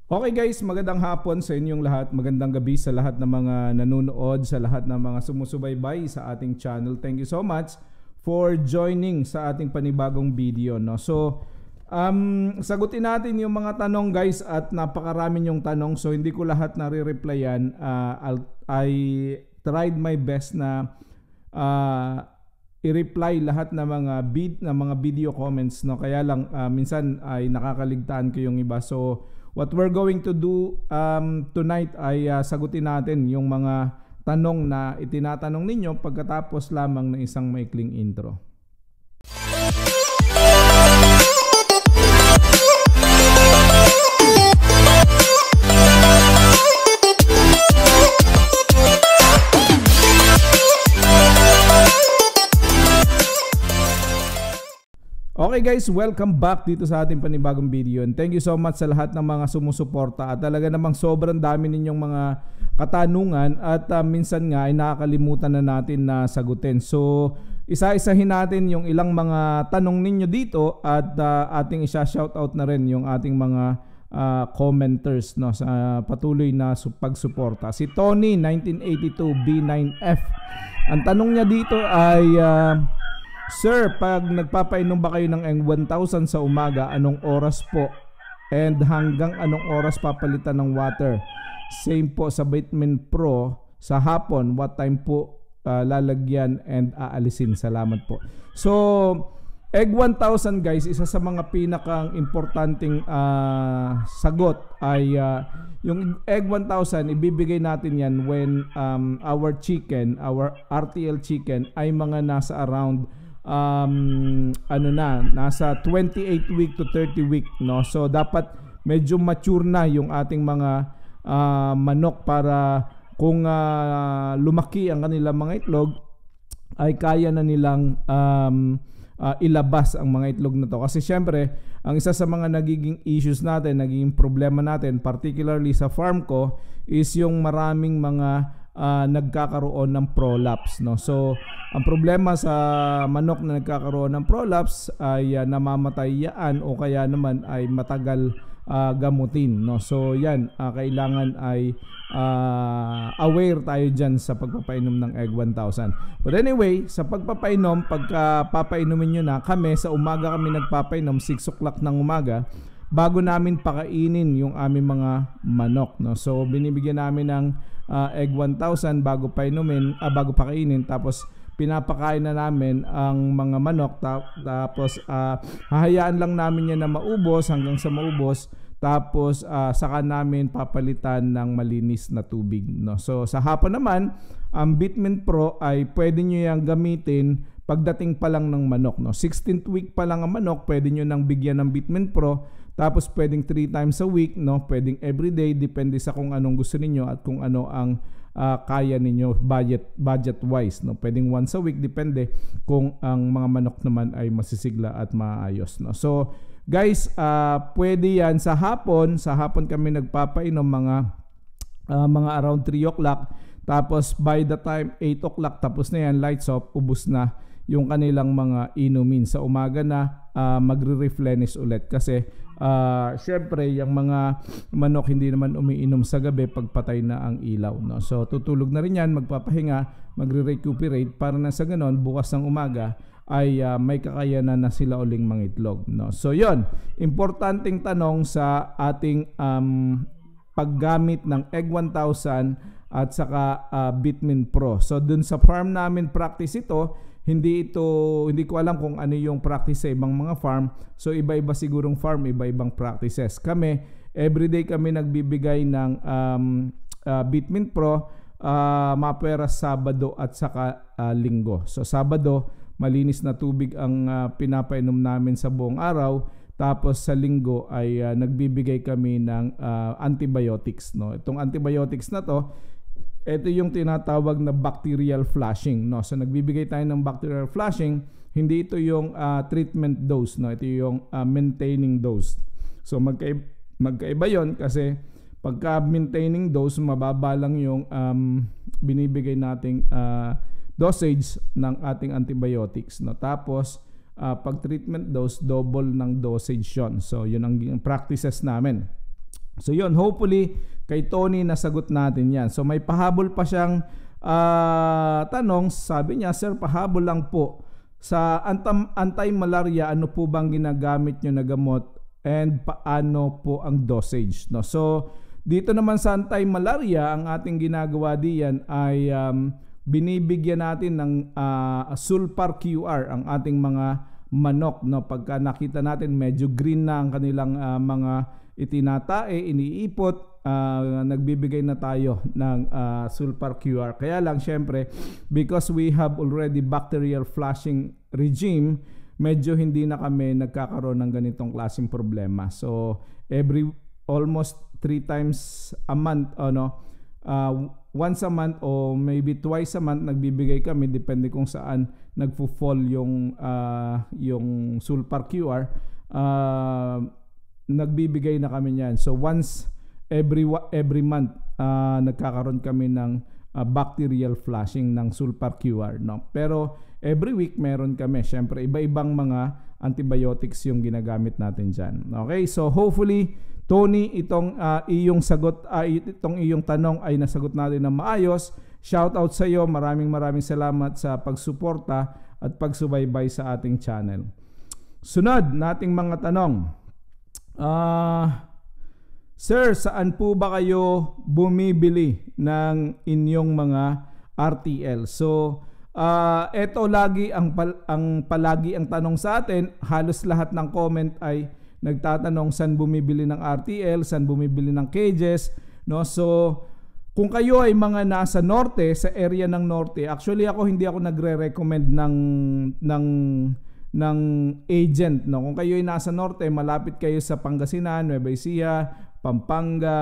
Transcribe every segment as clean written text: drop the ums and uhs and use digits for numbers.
Okay guys, magandang hapon sa inyong lahat. Magandang gabi sa lahat ng mga nanonood, sa lahat ng mga sumusubaybay sa ating channel. Thank you so much for joining sa ating panibagong video, no. So, sagutin natin yung mga tanong guys, at napakarami yung tanong. So, hindi ko lahat nare-replyan. I tried my best na i-reply lahat ng mga video comments, no. Kaya lang minsan ay nakakaligtaan ko yung iba. So, what we're going to do tonight ay sagutin natin yung mga tanong na itinatanong ninyo pagkatapos lamang ng isang maikling intro. Okay guys, welcome back dito sa ating panibagong video, and thank you so much sa lahat ng mga sumusuporta. At talaga namang sobrang dami ninyong mga katanungan at minsan nga ay nakakalimutan na natin na sagutin. So isa-isahin natin yung ilang mga tanong ninyo dito at ating isa-shoutout na rin yung ating mga commenters, no, sa patuloy na pagsuporta. Si Tony 1982 B9F, ang tanong niya dito ay Sir, pag nagpapainom ba kayo ng Eng-1000 sa umaga, anong oras po? And hanggang anong oras papalitan ng water? Same po sa Vitamin Pro sa hapon, what time po lalagyan and aalisin? Salamat po. So, Eng-1000 guys, isa sa mga pinakang importanteng sagot ay yung Eng-1000, ibibigay natin yan when our chicken, our RTL chicken ay mga nasa around nasa 28 week to 30 week, no. So dapat medyo mature na yung ating mga manok para kung lumaki ang kanilang mga itlog ay kaya na nilang ilabas ang mga itlog na to. Kasi syempre, ang isa sa mga nagiging issues natin, nagiging problema natin, particularly sa farm ko, is yung maraming mga nagkakaroon ng prolapse, no. So ang problema sa manok na nagkakaroon ng prolapse ay namamatay yan o kaya naman ay matagal gamutin, no. So yan, kailangan ay aware tayo dyan sa pagpapainom ng Eng-1000. But anyway, sa pagpapainom, pagka papainumin nyo na, kami sa umaga kami nagpapainom 6 o'clock ng umaga bago namin pakainin yung aming mga manok, no. So binibigyan namin ng Eng-1000 bago pakainin, tapos pinapakain na namin ang mga manok, tapos hahayaan lang namin yan na maubos hanggang sa maubos, tapos saka namin papalitan ng malinis na tubig, no. So sa hapon naman, ang Vitamin Pro ay pwede nyo yang gamitin pagdating pa lang ng manok, no. 16th week pa lang ang manok, pwede nyo nang bigyan ng Vitamin Pro. Tapos pwedeng 3 times a week, no, pwedeng everyday, depende sa kung anong gusto ninyo at kung ano ang kaya ninyo budget wise, no. Pwedeng once a week, depende kung ang mga manok naman ay masisigla at maayos, no. So guys, pwede yan sa hapon kami nagpapainom mga around 3 o'clock, tapos by the time 8 o'clock tapos na yan, lights off, ubos na yung kanilang mga inumin. Sa umaga na magre-replenish ulit kasi syempre yung mga manok hindi naman umiinom sa gabi pagpatay na ang ilaw, no. So tutulog na rin yan, magpapahinga, magre-recuperate para na sa ganon bukas ng umaga ay may kakayanan na sila uling mangitlog, no. So yon, importanteng tanong sa ating paggamit ng Eng-1000 at saka Vitamin Pro. So dun sa farm namin practice ito. Hindi ko alam kung ano yung practice sa ibang mga farm. So iba-iba sigurong farm, iba-ibang practices. Kami, everyday kami nagbibigay ng Vitamin Pro, mapera Sabado at saka Linggo. So Sabado, malinis na tubig ang pinapainom namin sa buong araw. Tapos sa Linggo ay nagbibigay kami ng antibiotics, no. Itong antibiotics na to, ito yung tinatawag na bacterial flushing, no. So nagbibigay tayo ng bacterial flushing, hindi ito yung treatment dose, no. Ito yung maintaining dose. So magkaiba yon kasi pagka maintaining dose, mababa lang yung binibigay nating dosage ng ating antibiotics, no. Tapos pag treatment dose, double ng dosage yun. So yun ang practices namin. So yun, hopefully kay Tony nasagot natin yan. So may pahabol pa siyang tanong. Sabi niya, sir, pahabol lang po. Sa anti-malaria, ano po bang ginagamit nyo na gamot and paano po ang dosage? No? So dito naman sa anti-malaria, ang ating ginagawa diyan ay binibigyan natin ng Sulfar QR ang ating mga manok. No? Pagka nakita natin medyo green na ang kanilang mga itinatae, iniipot, nagbibigay na tayo ng Sulfar QR. Kaya lang syempre, because we have already bacterial flushing regime, medyo hindi na kami nagkakaroon ng ganitong klaseng problema. So almost 3 times a month, once a month o maybe twice a month nagbibigay kami, depende kung saan nagfo-fall yung Sulfar QR. Nagbibigay na kami niyan. So once every month nagkakaroon kami ng bacterial flushing ng Sulfar QR, no? Pero every week meron kami. Syempre iba-ibang mga antibiotics yung ginagamit natin diyan. Okay? So hopefully Tony, itong iyong sagot, itong iyong tanong ay nasagot natin ng maayos. Shout out sa iyo. Maraming salamat sa pagsuporta at pagsubaybay sa ating channel. Sunod nating mga tanong. Sir, saan po ba kayo bumibili ng inyong mga RTL? So, eto lagi ang palagi ang tanong sa atin. Halos lahat ng comment ay nagtatanong saan bumibili ng RTL, saan bumibili ng cages, no? So, kung kayo ay mga nasa norte, sa area ng norte, actually hindi ako nagre-recommend ng agent, no? Kung kayo ay nasa norte, malapit kayo sa Pangasinan, Nueva Ecija, Pampanga,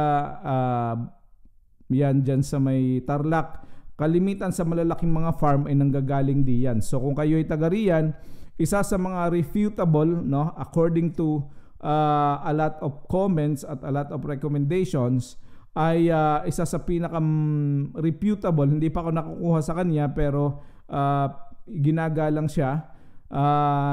yan dyan sa may Tarlac, kalimitan sa malalaking mga farm ay nanggagaling diyan. So kung kayo ay taga riyan, isa sa mga refutable, no, according to a lot of comments at a lot of recommendations, ay isa sa pinaka-reputable, hindi pa ako nakukuha sa kanya pero ginagalang siya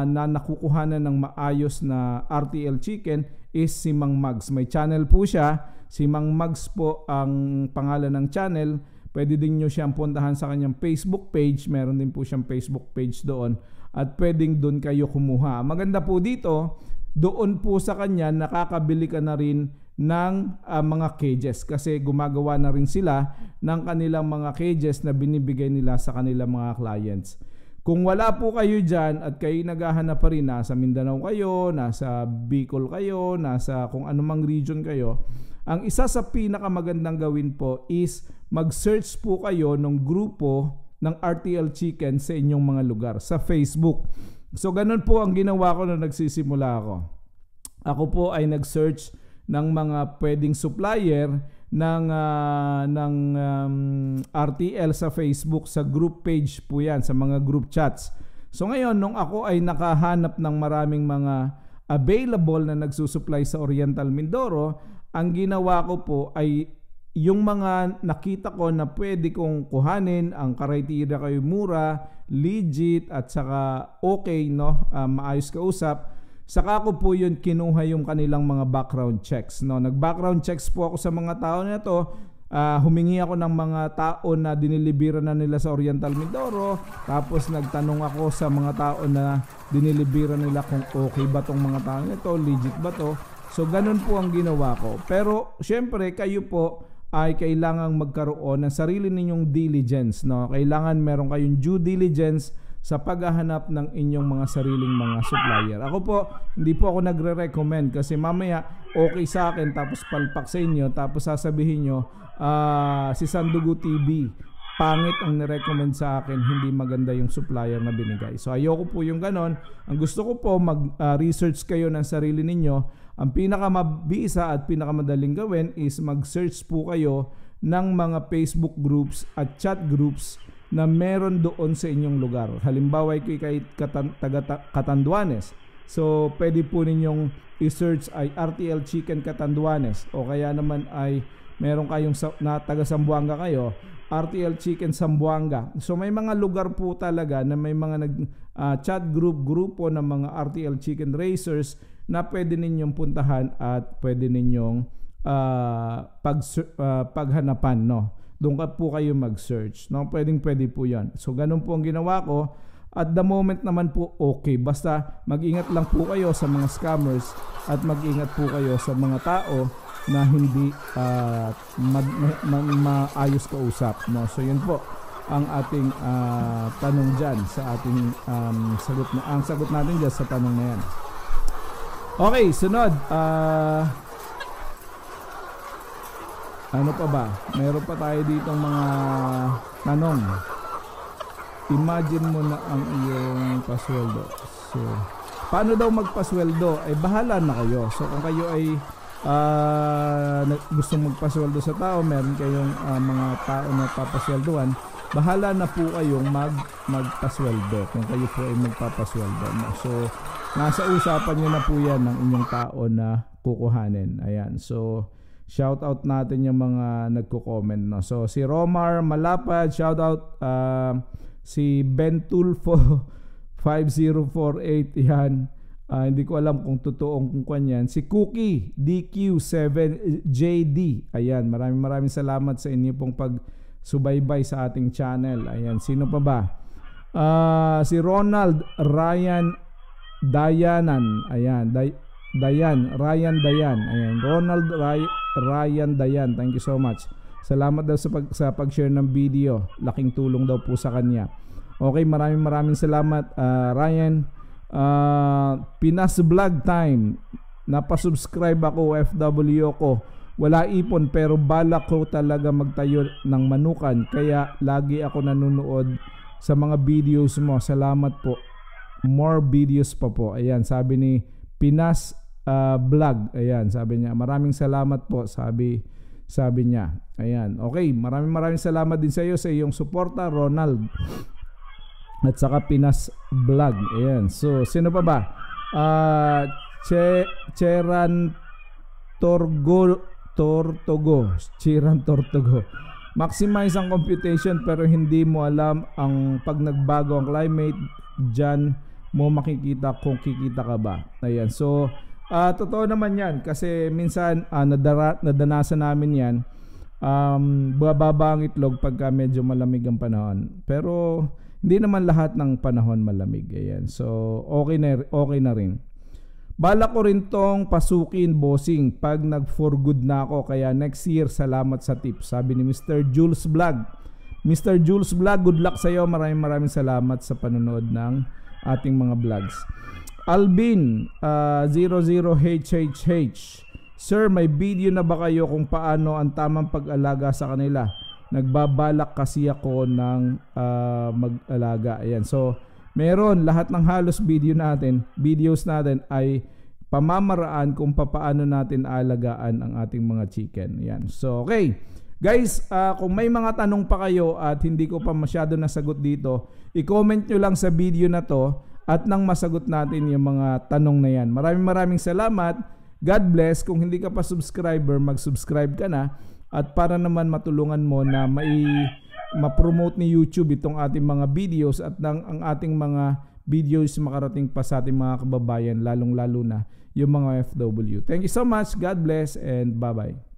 na nakukuhanan ng maayos na RTL chicken is si Mang Mags. May channel po siya, si Mang Mags po ang pangalan ng channel. Pwede din nyo siyang puntahan sa kanyang Facebook page, meron din po siyang Facebook page doon at pwedeng doon kayo kumuha. Maganda po dito, doon po sa kanya nakakabili ka na rin ng mga cages kasi gumagawa na rin sila ng kanilang mga cages na binibigay nila sa kanilang mga clients. Kung wala po kayo dyan at kayo naghahanap pa rin, nasa Mindanao kayo, nasa Bicol kayo, nasa kung anumang region kayo, ang isa sa pinakamagandang gawin po is mag-search po kayo ng grupo ng RTL Chicken sa inyong mga lugar sa Facebook. So ganun po ang ginawa ko nung nagsisimula ako. Ako po ay nag-search ng mga pwedeng supplier ng RTL sa Facebook, sa group page po yan, sa mga group chats. So ngayon, nung ako ay nakahanap ng maraming mga available na nagsusupply sa Oriental Mindoro, ang ginawa ko po ay yung mga nakita ko na pwede kong kuhanin, ang criteria kayo mura, legit at saka okay, no, maayos kausap, saka ko po yun kinuha yung kanilang mga background checks, no. Nag-background checks po ako sa mga tao na to. Humingi ako ng mga tao na diniliberan na nila sa Oriental Mindoro, tapos nagtanong ako sa mga tao na diniliberan nila kung okay ba tong mga tao nito, legit ba to. So ganun po ang ginawa ko. Pero syempre kayo po ay kailangang magkaroon ng sarili ninyong diligence, no? Kailangan meron kayong due diligence sa paghahanap ng inyong mga sariling mga supplier. Ako po, hindi po ako nagre-recommend kasi mamaya okay sa akin tapos palpak sa inyo tapos sasabihin nyo si Sandugo TV pangit ang nirecommend sa akin, hindi maganda yung supplier na binigay. So ayoko po yung ganon. Ang gusto ko po mag-research kayo ng sarili ninyo. Ang pinakamabisa at pinakamadaling gawin is mag-search po kayo ng mga Facebook groups at chat groups na meron doon sa inyong lugar. Halimbawa kay taga Catanduanes. So pwede po ninyong i-search ay RTL Chicken Catanduanes o kaya naman ay meron kayong na taga Zamboanga kayo, RTL Chicken Zamboanga. So may mga lugar po talaga na may mga chat grupo ng mga RTL Chicken Racers na pwede ninyong puntahan at pwede ninyong paghanapan, no. Doon ka po kayo mag-search, no. Pwede po 'yan. So ganun po ang ginawa ko. At the moment naman po okay. Basta mag-ingat lang po kayo sa mga scammers at mag-ingat po kayo sa mga tao na hindi maayos kausap, no. So yun po ang ating tanong dyan sa ating ang sagot natin dyan sa tanong na yan. Okay, sunod. Ano pa ba? Meron pa tayo ditong mga tanong. Imagine mo na ang iyong pasweldo. So, paano daw magpasweldo? Bahala na kayo. So, kung kayo ay gusto magpasweldo sa tao, meron kayong mga tao na papasweldoan, bahala na po kayong magpasweldo kung kayo po ay magpapasweldo. So, nasa usapan nyo na po yan ng inyong tao na kukuhanin. Ayan. So, shout out natin yung mga nagko-comment, no. So, si Romar Malapad, shout out. Si Bentulfo 5048, yan. Hindi ko alam kung totoong kung kwan yan. Si Cookie DQ7JD, ayan. Maraming salamat sa inyo pong pagsubaybay sa ating channel. Ayan, sino pa ba? Si Ronald Ryan Dayanan, ayan. Ryan Dayan, ayan. Ronald Ryan Dayan, thank you so much. Salamat daw sa pag-share ng video. Laking tulong daw po sa kanya. Okay, maraming salamat, Ryan. Pinas Vlog Time. Napasubscribe ako, FW ko. Wala ipon pero balak ko talaga magtayo ng manukan. Kaya lagi ako nanonood sa mga videos mo. Salamat po. More videos pa po. Ayan, sabi ni Pinas Vlog. Ayan, sabi niya. Maraming salamat po, sabi niya. Ayan. Okay, maraming salamat din sa iyo sa iyong suporta, Ronald. At saka Pinas Vlog. Ayan. So, sino pa ba? Cheran Tortogo. Maximize ang computation pero hindi mo alam ang pag nagbago ang climate, diyan mo makikita kung kikita ka ba. Ayan. So, totoo naman yan kasi minsan nadanasan namin yan. Bababa ang itlog pagka medyo malamig ang panahon. Pero hindi naman lahat ng panahon malamig. Ayan. So okay na rin. Balak ko rin tong pasukin, bossing, pag nag-for good na ako. Kaya next year, salamat sa tips. Sabi ni Mr. Jules Vlog. Mr. Jules Vlog, good luck sa iyo. Maraming salamat sa panonood ng ating mga vlogs. Alvin 00HHH, sir, may video na ba kayo kung paano ang tamang pag-alaga sa kanila? Nagbabalak kasi ako ng mag-alaga. Ayan. So, meron lahat ng halos videos natin ay pamamaraan kung paano natin alagaan ang ating mga chicken. Ayan. So, okay. Guys, kung may mga tanong pa kayo at hindi ko pa masyado nasagot dito, i-comment nyo lang sa video na to at nang masagot natin yung mga tanong na yan. Maraming salamat. God bless. Kung hindi ka pa subscriber, mag-subscribe ka na. At para naman matulungan mo na ma-promote ni YouTube itong ating mga videos at ang ating mga videos makarating pa sa ating mga kababayan, lalong-lalo na yung mga FW. Thank you so much. God bless and bye-bye.